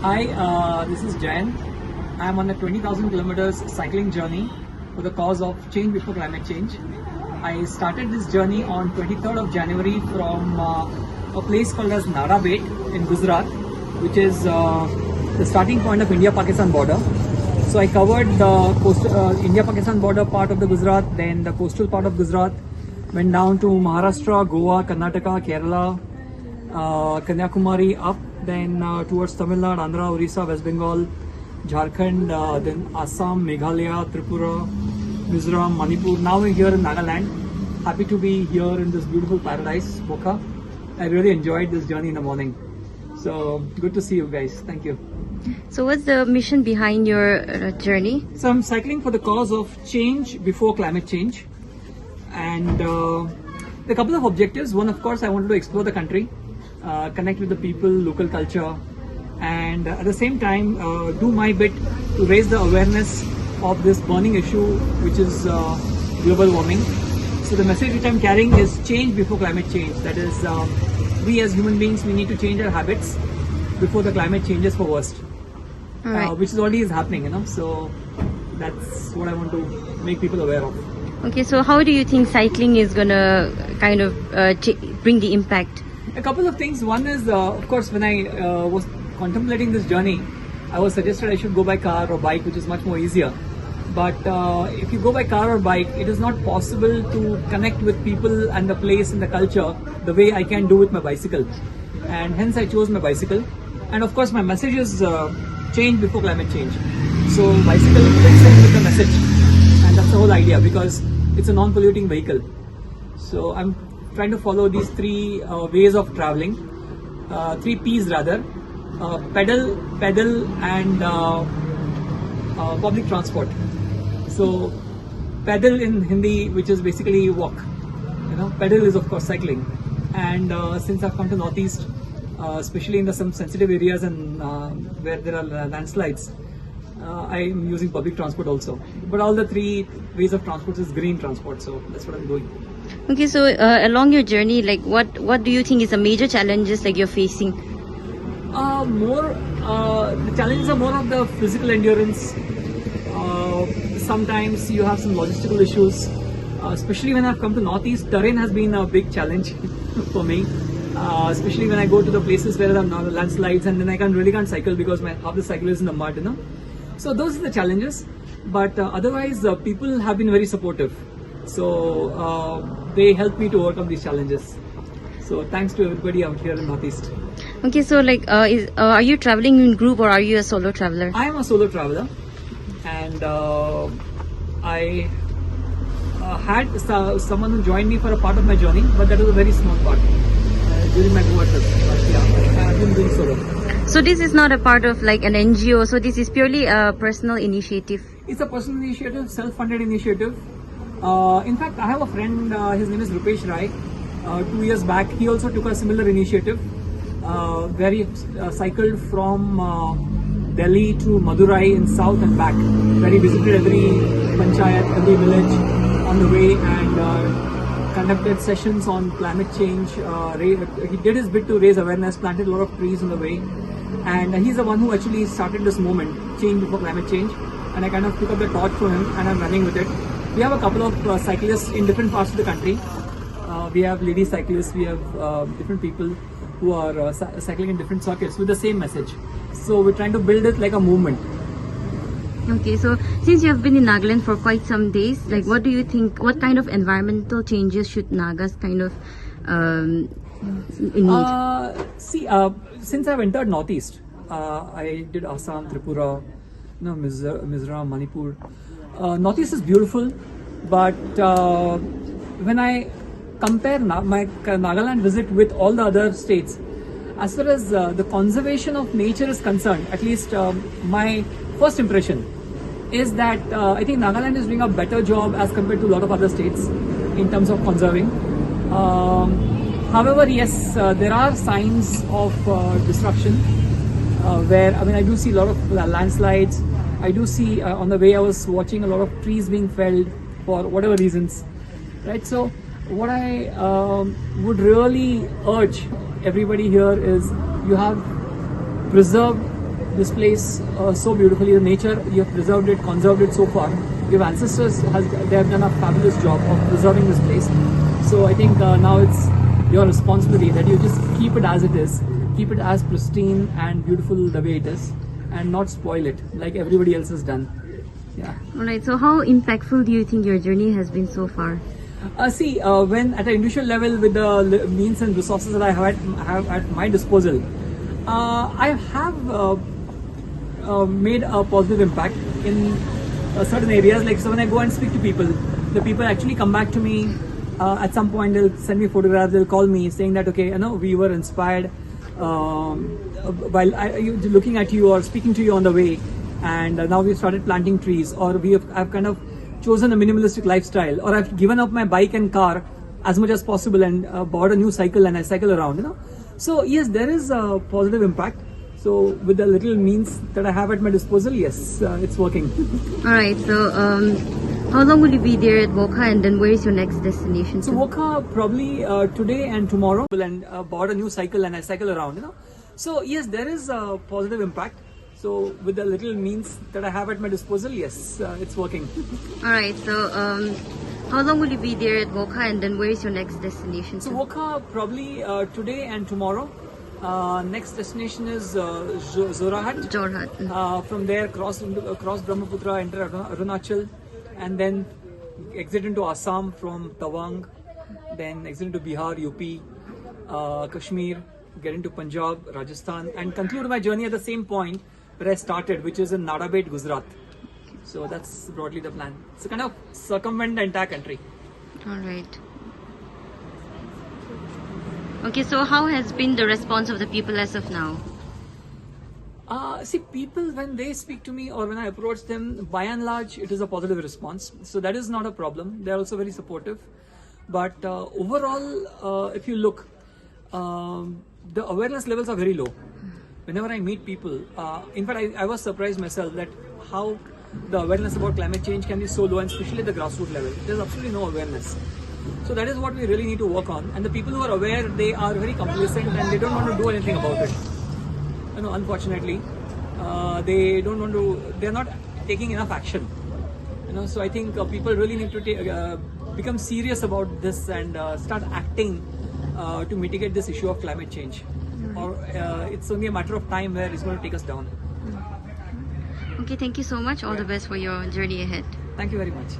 Hi, this is Jayan. I'm on a 20,000 kilometers cycling journey for the cause of change before climate change. I started this journey on 23rd of January from a place called as Narabet in Gujarat, which is the starting point of India-Pakistan border. So I covered the India-Pakistan border part of the Gujarat, then the coastal part of Gujarat, went down to Maharashtra, Goa, Karnataka, Kerala, Kanyakumari up, then towards Tamil Nadu, Andhra, Orissa, West Bengal, Jharkhand, then Assam, Meghalaya, Tripura, Mizoram, Manipur. Now we're here in Nagaland. Happy to be here in this beautiful paradise, Boka. I really enjoyed this journey in the morning. So good to see you guys. Thank you. So what's the mission behind your journey? So I'm cycling for the cause of change before climate change. And a couple of objectives. One, of course, I wanted to explore the country, connect with the people, local culture, and at the same time do my bit to raise the awareness of this burning issue, which is global warming. So the message which I'm carrying is change before climate change. That is, we as human beings, we need to change our habits before the climate changes for worst, which is already happening, So that's what I want to make people aware of. Okay, so how do you think cycling is gonna kind of bring the impact? A couple of things. One is, of course, when I was contemplating this journey, I was suggested I should go by car or bike, which is much more easier. But if you go by car or bike, it is not possible to connect with people and the place and the culture the way I can do with my bicycle. And hence I chose my bicycle. And of course, my message is change before climate change. So bicycle fits in with the message. And that's the whole idea, because it's a non-polluting vehicle. So I'm trying to follow these three ways of traveling, three P's rather: pedal, and public transport. So pedal in Hindi, which is basically walk. Pedal is of course cycling. And since I've come to Northeast, especially in some sensitive areas and where there are landslides, I'm using public transport also. But all the three ways of transport is green transport, so that's what I'm doing. Okay, so along your journey, like what do you think is the major challenges like you're facing? The challenges are more of the physical endurance. Sometimes you have some logistical issues, especially when I've come to Northeast. Terrain has been a big challenge for me, especially when I go to the places where there are landslides, and then I can't cycle because half the cycle is in the mud, So those are the challenges, but otherwise people have been very supportive. So they help me to overcome these challenges. So thanks to everybody out here in Northeast. Okay, so like are you traveling in group or are you a solo traveler? I am a solo traveler, and I had someone who joined me for a part of my journey, but that was a very small part during my Goa trip. But yeah, I've been doing solo. So this is not a part of like an NGO, so this is purely a personal initiative. It's a personal initiative, self-funded initiative. In fact, I have a friend, his name is Rupesh Rai. 2 years back, he also took a similar initiative where he cycled from Delhi to Madurai in south and back, where he visited every panchayat, every village on the way, and conducted sessions on climate change. He did his bit to raise awareness, planted a lot of trees on the way, and he's the one who actually started this movement, change before climate change, and I kind of took up the torch from him and I'm running with it. We have a couple of cyclists in different parts of the country. We have lady cyclists, we have different people who are cycling in different circuits with the same message. So we're trying to build it like a movement. Okay, so since you have been in Nagaland for quite some days, like what do you think, what kind of environmental changes should Nagas kind of need? Since I've entered Northeast, I did Assam, Tripura, Mizoram, Manipur. Northeast is beautiful, but when I compare my Nagaland visit with all the other states, as far as the conservation of nature is concerned, at least my first impression is that I think Nagaland is doing a better job as compared to a lot of other states in terms of conserving. However, yes, there are signs of destruction where, I do see a lot of landslides. I do see on the way I was watching a lot of trees being felled for whatever reasons, right? So what I would really urge everybody here is you have preserved this place so beautifully. The nature, you have preserved it, conserved it so far. Your ancestors they have done a fabulous job of preserving this place. So I think now it's your responsibility that you just keep it as it is, keep it as pristine and beautiful the way it is, and not spoil it like everybody else has done. Yeah. Alright, so how impactful do you think your journey has been so far? When at an individual level, with the means and resources that I have at my disposal, I have made a positive impact in certain areas. Like, so when I go and speak to people, the people actually come back to me. At some point, they'll send me photographs. They'll call me saying that, okay, we were inspired while looking at you or speaking to you on the way, and now we've started planting trees, or I've kind of chosen a minimalistic lifestyle, or I've given up my bike and car as much as possible and bought a new cycle and I cycle around. So yes, there is a positive impact. So with the little means that I have at my disposal, yes, it's working. Alright, so how long will you be there at Wokha, and then where is your next destination? So Wokha probably today and tomorrow, and bought a new cycle and I cycle around. So yes, there is a positive impact. So with the little means that I have at my disposal, yes, it's working. Alright, so how long will you be there at Wokha, and then where is your next destination? So Wokha probably today and tomorrow. Next destination is Zorahat. Jorhat. From there, cross Brahmaputra, enter Arunachal, and then exit into Assam from Tawang, then exit into Bihar, UP, Kashmir, get into Punjab, Rajasthan, and conclude my journey at the same point where I started, which is in Nadabet, Gujarat. So that's broadly the plan. So kind of circumvent the entire country. Alright. Okay, so how has been the response of the people as of now? People, when they speak to me or when I approach them, by and large, it is a positive response. So that is not a problem. They are also very supportive. But overall, if you look, the awareness levels are very low. Whenever I meet people, in fact, I was surprised myself that how the awareness about climate change can be so low, and especially at the grassroots level. There's absolutely no awareness. So that is what we really need to work on. And the people who are aware, they are very complacent and they don't want to do anything about it. Unfortunately, they don't want to. They're not taking enough action. So I think people really need to become serious about this and start acting to mitigate this issue of climate change. Or it's only a matter of time where it's going to take us down. Okay, thank you so much. All the best for your journey ahead. Thank you very much.